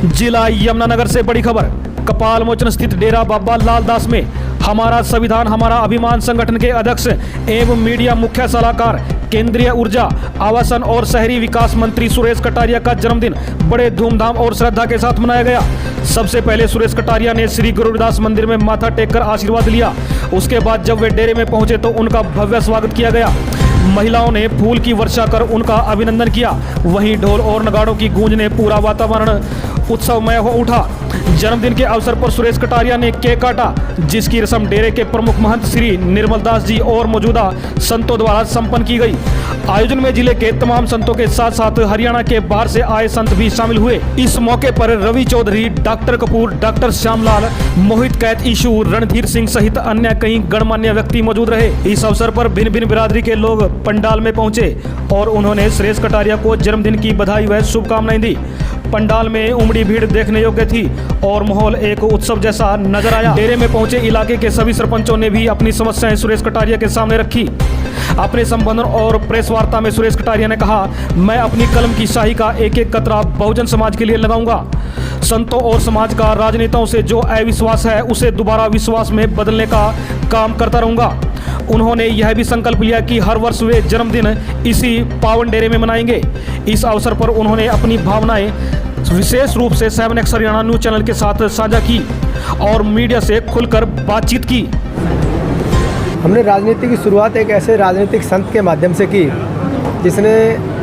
जिला यमुनानगर से बड़ी खबर। कपाल मोचन स्थित डेरा बाबा लालदास में हमारा संविधान हमारा अभिमान संगठन के अध्यक्ष एवं मीडिया मुख्य सलाहकार केंद्रीय ऊर्जा आवासन और शहरी विकास मंत्री सुरेश कटारिया का जन्मदिन बड़े धूमधाम और श्रद्धा के साथ मनाया गया। सबसे पहले सुरेश कटारिया ने श्री गुरु रविदास मंदिर में माथा टेककर आशीर्वाद लिया। उसके बाद जब वे डेरे में पहुंचे तो उनका भव्य स्वागत किया गया। महिलाओं ने फूल की वर्षा कर उनका अभिनंदन किया। वहीं ढोल और नगाड़ों की गूंज ने पूरा वातावरण उत्सवमय हो उठा। जन्मदिन के अवसर पर सुरेश कटारिया ने केक काटा, जिसकी रस्म डेरे के प्रमुख महंत श्री निर्मल दास जी और मौजूदा संतों द्वारा संपन्न की गई। आयोजन में जिले के तमाम संतों के साथ साथ हरियाणा के बाहर से आए संत भी शामिल हुए। इस मौके पर रवि चौधरी, डॉक्टर कपूर, डॉक्टर श्यामलाल, मोहित कैत, ईशू, रणधीर सिंह सहित अन्य कई गणमान्य व्यक्ति मौजूद रहे। इस अवसर पर भिन्न भिन्न बिरादरी के लोग पंडाल में पहुंचे और उन्होंने सुरेश कटारिया को जन्मदिन की बधाई व शुभकामनाएं दी। पंडाल में उमड़ी भीड़ देखने योग्य थी और माहौल एक उत्सव जैसा नजर आया। डेरे में पहुंचे इलाके के सभी सरपंचों ने भी अपनी समस्याएं सुरेश कटारिया के सामने रखी। अपने संबोधन और प्रेस वार्ता में सुरेश कटारिया ने कहा, मैं अपनी कलम की शाही का एक एक कतरा बहुजन समाज के लिए लगाऊंगा। संतों और समाज का राजनेताओं से जो अविश्वास है उसे दोबारा विश्वास में बदलने का काम करता रहूंगा। उन्होंने यह भी संकल्प लिया कि हर वर्ष वे जन्मदिन इसी पावन डेरे में मनाएंगे। इस अवसर पर उन्होंने अपनी भावनाएं विशेष रूप से 7X हरियाणा न्यूज चैनल के साथ साझा की और मीडिया से खुलकर बातचीत की। हमने राजनीति की शुरुआत एक ऐसे राजनीतिक संत के माध्यम से की जिसने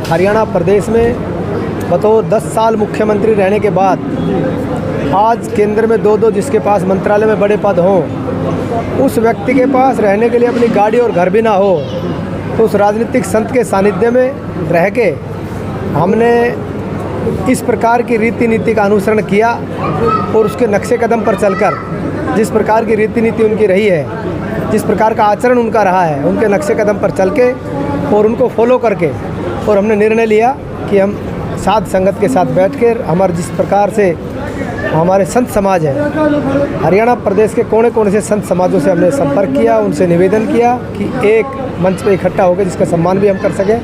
हरियाणा प्रदेश में बतौर 10 साल मुख्यमंत्री रहने के बाद आज केंद्र में दो जिसके पास मंत्रालय में बड़े पद हों, उस व्यक्ति के पास रहने के लिए अपनी गाड़ी और घर भी ना हो, तो उस राजनीतिक संत के सानिध्य में रह के हमने इस प्रकार की रीति नीति का अनुसरण किया और उसके नक्शे कदम पर चलकर जिस प्रकार की रीति नीति उनकी रही है, जिस प्रकार का आचरण उनका रहा है, उनके नक्शे कदम पर चल के और उनको फॉलो करके और हमने निर्णय लिया कि हम साध संगत के साथ बैठकर हमारे जिस प्रकार से हमारे संत समाज है, हरियाणा प्रदेश के कोने कोने से संत समाजों से हमने संपर्क किया, उनसे निवेदन किया कि एक मंच पे इकट्ठा होकर जिसका सम्मान भी हम कर सकें।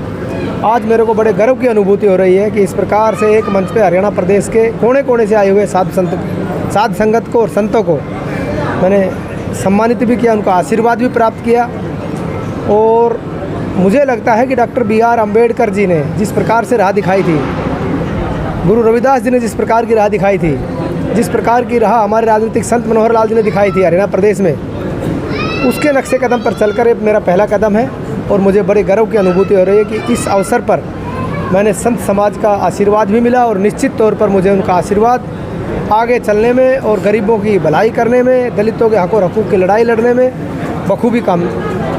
आज मेरे को बड़े गर्व की अनुभूति हो रही है कि इस प्रकार से एक मंच पे हरियाणा प्रदेश के कोने कोने से आए हुए साध संगत को और संतों को मैंने सम्मानित भी किया, उनका आशीर्वाद भी प्राप्त किया। और मुझे लगता है कि डॉक्टर BR अम्बेडकर जी ने जिस प्रकार से राह दिखाई थी, गुरु रविदास जी ने जिस प्रकार की राह दिखाई थी, जिस प्रकार की राह हमारे राजनीतिक संत मनोहर लाल जी ने दिखाई थी हरियाणा प्रदेश में, उसके नक्शे कदम पर चलकर ये मेरा पहला कदम है। और मुझे बड़े गर्व की अनुभूति हो रही है कि इस अवसर पर मैंने संत समाज का आशीर्वाद भी मिला और निश्चित तौर पर मुझे उनका आशीर्वाद आगे चलने में और गरीबों की भलाई करने में, दलितों के हक और हकूक़ की लड़ाई लड़ने में बखूबी काम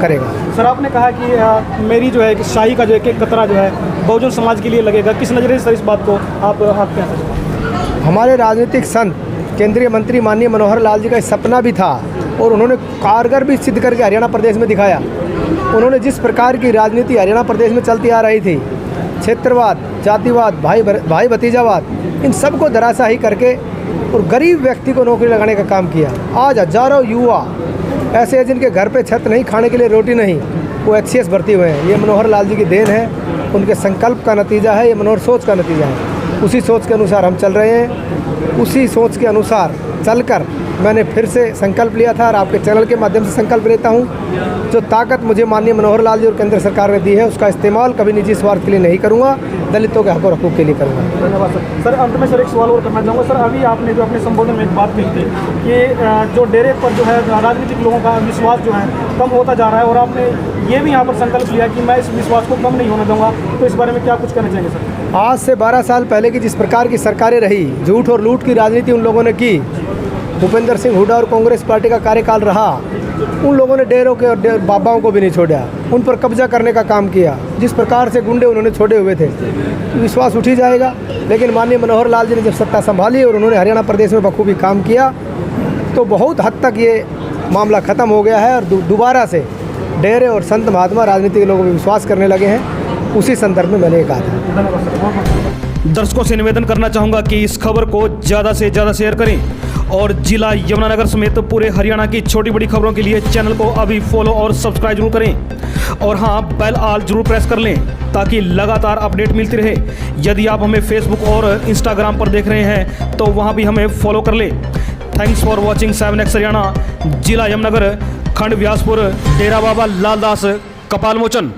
करेगा। सर, आपने कहा कि मेरी जो है शाही का जो एक कतरा जो है बहुजन समाज के लिए लगेगा, किस नज़रिए से सर इस बात को आप क्या समझते? हमारे राजनीतिक संत केंद्रीय मंत्री माननीय मनोहर लाल जी का सपना भी था और उन्होंने कारगर भी सिद्ध करके हरियाणा प्रदेश में दिखाया। उन्होंने जिस प्रकार की राजनीति हरियाणा प्रदेश में चलती आ रही थी, क्षेत्रवाद, जातिवाद, भाई भतीजावाद, इन सब को धराशायी करके और गरीब व्यक्ति को नौकरी लगाने का काम किया। आज हजारों युवा ऐसे हैं जिनके घर पे छत नहीं, खाने के लिए रोटी नहीं, वो HCS भर्ती हुए हैं। ये मनोहर लाल जी की देन है, उनके संकल्प का नतीजा है, ये मनोहर सोच का नतीजा है। उसी सोच के अनुसार हम चल रहे हैं। उसी सोच के अनुसार चलकर मैंने फिर से संकल्प लिया था और आपके चैनल के माध्यम से संकल्प लेता हूं, जो ताकत मुझे माननीय मनोहर लाल जी और केंद्र सरकार ने दी है उसका इस्तेमाल कभी निजी स्वार्थ के लिए नहीं करूंगा, दलितों के हक और हकूक़ के लिए करूंगा। धन्यवाद सर। सर, अंत में सर एक सवाल और करना चाहूँगा। सर, अभी आपने जो अपने संबोधन में एक बात कही थी कि जो डेरे पर जो है राजनीतिक लोगों का विश्वास जो है कम होता जा रहा है और आपने ये भी यहाँ पर संकल्प लिया कि मैं इस विश्वास को कम नहीं होने दूँगा, तो इस बारे में क्या कुछ कहना चाहेंगे सर? आज से 12 साल पहले की जिस प्रकार की सरकारें रही, झूठ और लूट की राजनीति उन लोगों ने की, भूपेंद्र सिंह हुड्डा और कांग्रेस पार्टी का कार्यकाल रहा, उन लोगों ने डेरों के और बाबाओं को भी नहीं छोड़ा, उन पर कब्जा करने का काम किया। जिस प्रकार से गुंडे उन्होंने छोड़े हुए थे, विश्वास उठ ही जाएगा। लेकिन माननीय मनोहर लाल जी ने जब सत्ता संभाली और उन्होंने हरियाणा प्रदेश में बखूबी काम किया, तो बहुत हद तक ये मामला ख़त्म हो गया है और दोबारा से डेरे और संत महात्मा राजनीति के लोगों में विश्वास करने लगे हैं। उसी संदर्भ में मैंने ये कहा था। दर्शकों से निवेदन करना चाहूँगा कि इस खबर को ज़्यादा से ज़्यादा शेयर करें और जिला यमुनानगर समेत पूरे हरियाणा की छोटी बड़ी खबरों के लिए चैनल को अभी फॉलो और सब्सक्राइब जरूर करें और हाँ, बेल आल जरूर प्रेस कर लें ताकि लगातार अपडेट मिलती रहे। यदि आप हमें फेसबुक और इंस्टाग्राम पर देख रहे हैं तो वहाँ भी हमें फॉलो कर लें। Thanks for watching 7X Haryana, जिला यमुनानगर, खंड व्यासपुर, डेरा बाबा लालदास, कपाल मोचन।